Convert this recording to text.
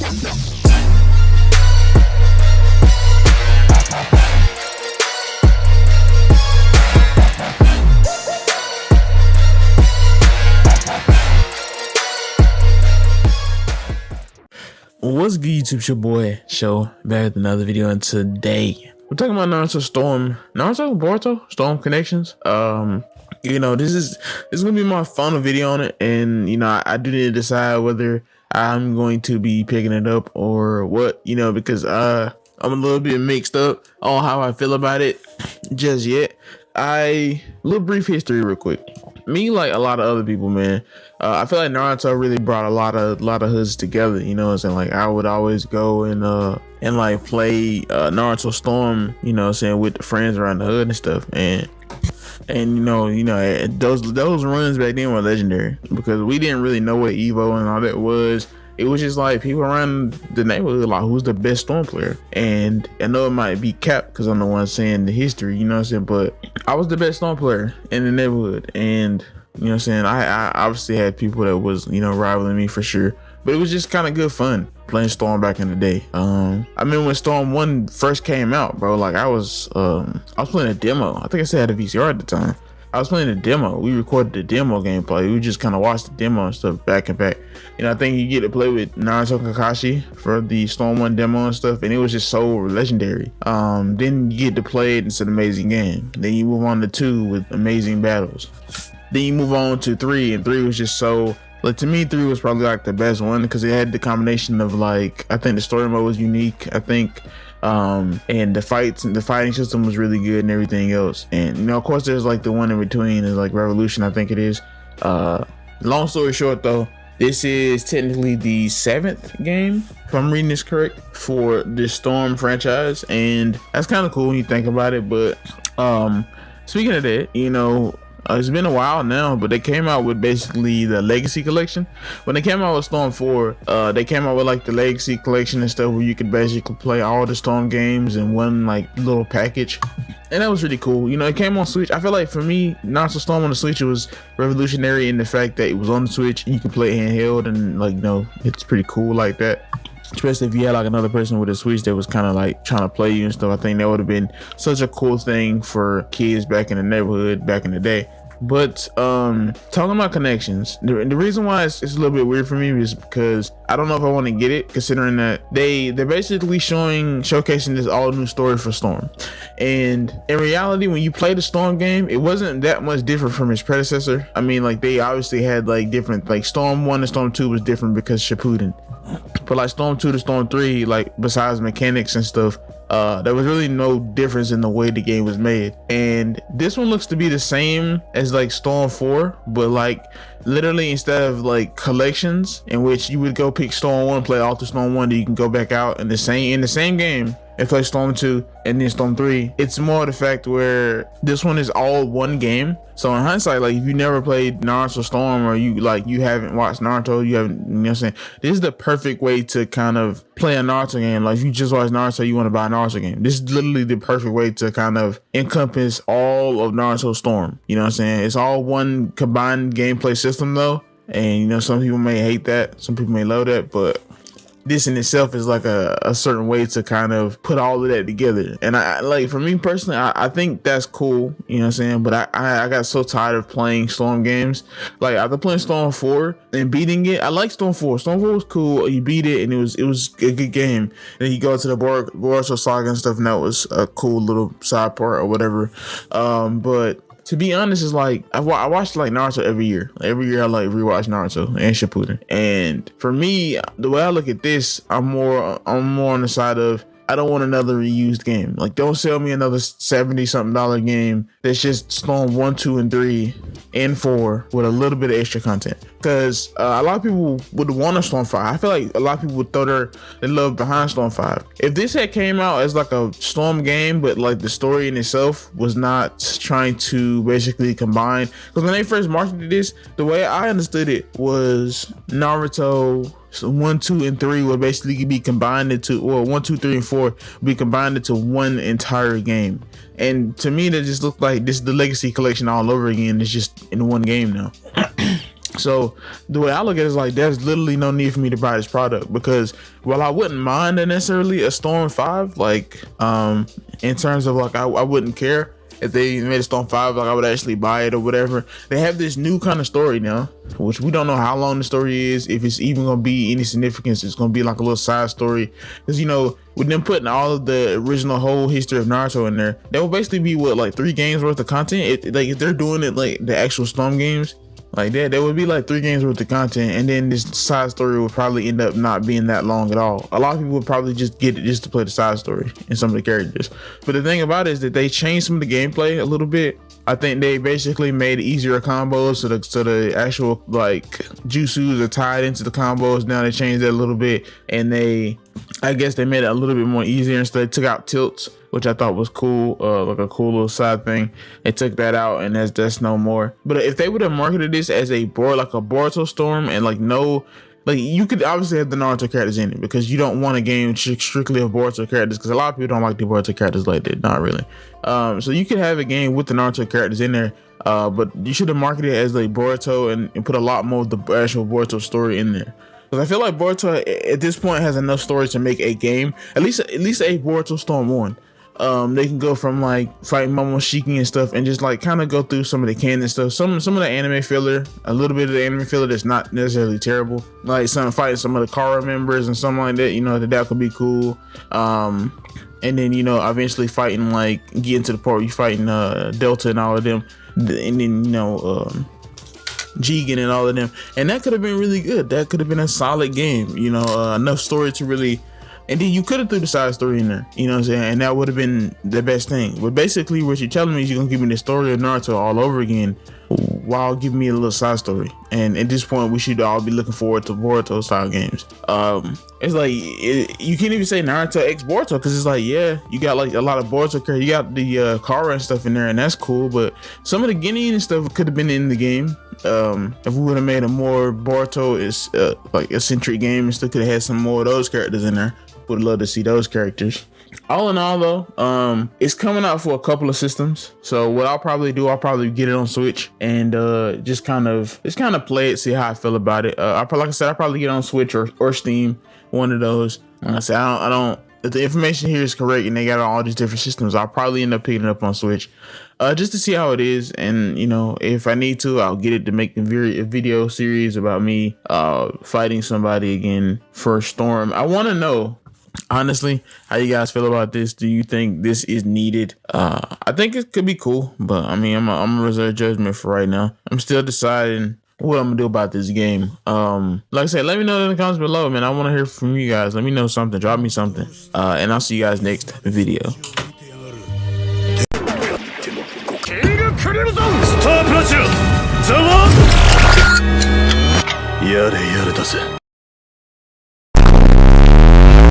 What's good, YouTube? It's your boy Sho back with another video, and today we're talking about Boruto Storm connections. This is gonna be my final video on it, and I do need to decide whether I'm going to be picking it up or what, because I'm a little bit mixed up on how I feel about it just yet. Little brief history real quick. Me, like a lot of other people, man, I feel like Naruto really brought a lot of hoods together, and like I would always go and like play Naruto Storm, with the friends around the hood and stuff, and those runs back then were legendary because we didn't really know what Evo and all that was. It was just like people around the neighborhood, like, who's the best Storm player? And I know it might be capped because I'm the one saying the history, but I was the best Storm player in the neighborhood. And, I obviously had people that was, rivaling me for sure. But it was just kind of good fun playing Storm back in the day. I mean, when Storm 1 first came out, bro, like I was playing a demo. I think I still had a VCR at the time. I was playing a demo. We recorded the demo gameplay. We just kind of watched the demo and stuff back and back. I think you get to play with Naruto Kakashi for the Storm 1 demo and stuff, and it was just so legendary. Then you get to play it. It's an amazing game. Then you move on to 2 with amazing battles. Then you move on to 3, and 3 was just so, like, to me, 3 was probably like the best one because it had the combination of, like, I think the story mode was unique. I think and the fighting system was really good and everything else. And of course there's like the one in between is like Revolution, I think it is. Long story short though, this is technically the 7th game, if I'm reading this correct, for the Storm franchise, and that's kind of cool when you think about it. But speaking of that, it's been a while now, but they came out with basically the Legacy Collection. When they came out with Storm 4, they came out with like the Legacy Collection and stuff where you could basically play all the Storm games in one like little package. And that was really cool. It came on Switch. I feel like for me, Naruto Storm on the Switch, it was revolutionary in the fact that it was on the Switch and you could play it handheld, and like, it's pretty cool like that. Especially if you had like another person with a Switch that was kind of like trying to play you and stuff. I think that would have been such a cool thing for kids back in the neighborhood back in the day. But talking about connections, the reason why it's a little bit weird for me is because I don't know if I want to get it, considering that they're basically showcasing this all new story for Storm. And in reality, when you play the Storm game, it wasn't that much different from its predecessor. I mean, like, they obviously had like different, like Storm 1 and Storm 2 was different because Shippuden. But like Storm 2 to Storm 3, like besides mechanics and stuff, there was really no difference in the way the game was made. And this one looks to be the same as like Storm 4, but like literally instead of like collections in which you would go pick Storm 1, play all through Storm 1, then you can go back out in the same game and play Storm 2 and then Storm 3. It's more the fact where this one is all one game. So in hindsight, like if you never played Naruto Storm, or you haven't watched Naruto, you haven't, this is the perfect way to kind of play a Naruto game. Like if you just watch Naruto, you want to buy a Naruto game. This is literally the perfect way to kind of encompass all of Naruto Storm. It's all one combined gameplay system though. And some people may hate that, some people may love that, but this in itself is like a certain way to kind of put all of that together. And I like, for me personally, I think that's cool, but I got so tired of playing Storm games. Like after playing Storm 4 and beating it, I like Storm 4. Storm 4 was cool. You beat it and it was a good game. And then you go to the Boruto Saga and stuff, and that was a cool little side part or whatever. But to be honest, it's like I watched like Naruto every year. Every year I like rewatch Naruto and Shippuden. And for me, the way I look at this, I'm more on the side of, I don't want another reused game. Like, don't sell me another $70-something game that's just Storm 1, 2, and 3 and 4 with a little bit of extra content. Because a lot of people would want a Storm 5. I feel like a lot of people would throw their love behind Storm 5. If this had came out as like a Storm game, but like the story in itself was not trying to basically combine. Because when they first marketed this, the way I understood it was Naruto, so 1, 2, and 3 would basically be combined into, or 1, 2, 3, and 4 would be combined into one entire game. And to me, that just looked like this is the Legacy Collection all over again. It's just in one game now. So the way I look at it is like there's literally no need for me to buy this product, because while I wouldn't mind necessarily a Storm 5, like in terms of like I wouldn't care if they made a Storm 5, like I would actually buy it or whatever. They have this new kind of story now, which we don't know how long the story is, if it's even gonna be any significance. It's gonna be like a little side story, because you know, with them putting all of the original whole history of Naruto in there, that will basically be what, like 3 games worth of content. Like if they're doing it like the actual Storm games like that, there would be like 3 games worth of content, and then this side story would probably end up not being that long at all. A lot of people would probably just get it just to play the side story and some of the characters. But the thing about it is that they changed some of the gameplay a little bit. I think they basically made easier combos, so the actual like jutsus are tied into the combos. Now they changed that a little bit, and I guess they made it a little bit more easier. Instead, they took out tilts, which I thought was cool, like a cool little side thing. They took that out, and that's no more. But if they would have marketed this as like a Boruto Storm, and like you could obviously have the Naruto characters in it, because you don't want a game strictly of Boruto characters, because a lot of people don't like the Boruto characters like that, not really. So you could have a game with the Naruto characters in there, but you should have marketed it as like Boruto and put a lot more of the actual Boruto story in there. Because I feel like Boruto at this point has enough stories to make a game, at least a Boruto Storm 1. They can go from like fighting Momoshiki and stuff, and just like kind of go through some of the canon stuff, some of the anime filler, a little bit of the anime filler that's not necessarily terrible, like fighting some of the Kara members and something like that. You know, that could be cool. And then, you know, eventually fighting, like getting to the part where you fighting Delta and all of them, and then, you know, Jigen and all of them, and that could have been really good. That could have been a solid game, you know, enough story to really. And then you could have threw the side story in there, you know what I'm saying? And that would have been the best thing. But basically what you're telling me is you're gonna give me the story of Naruto all over again while giving me a little side story. And at this point, we should all be looking forward to Boruto style games. It's like, you can't even say Naruto X Boruto, because it's like, yeah, you got like a lot of Boruto characters. You got the Kara and stuff in there, and that's cool. But some of the Guinea and stuff could have been in the game. If we would have made a more Boruto like eccentric game, and still could have had some more of those characters in there. Would love to see those characters. All in all though, it's coming out for a couple of systems. So what I'll probably get it on Switch and just kind of play it, see how I feel about it. Like I said, I'll probably get it on Switch or Steam, one of those. Like I said, I don't if the information here is correct and they got all these different systems, I'll probably end up picking it up on Switch, just to see how it is. And you know, if I need to, I'll get it to make a video series about me fighting somebody again for Storm. I want to know, honestly, how you guys feel about this. Do you think this is needed? I think it could be cool, but I mean, I'm gonna reserve judgment for right now. I'm still deciding what I'm gonna do about this game. Like I said, let me know in the comments below, man. I want to hear from you guys. Let me know something. Drop me something. And I'll see you guys next video. Star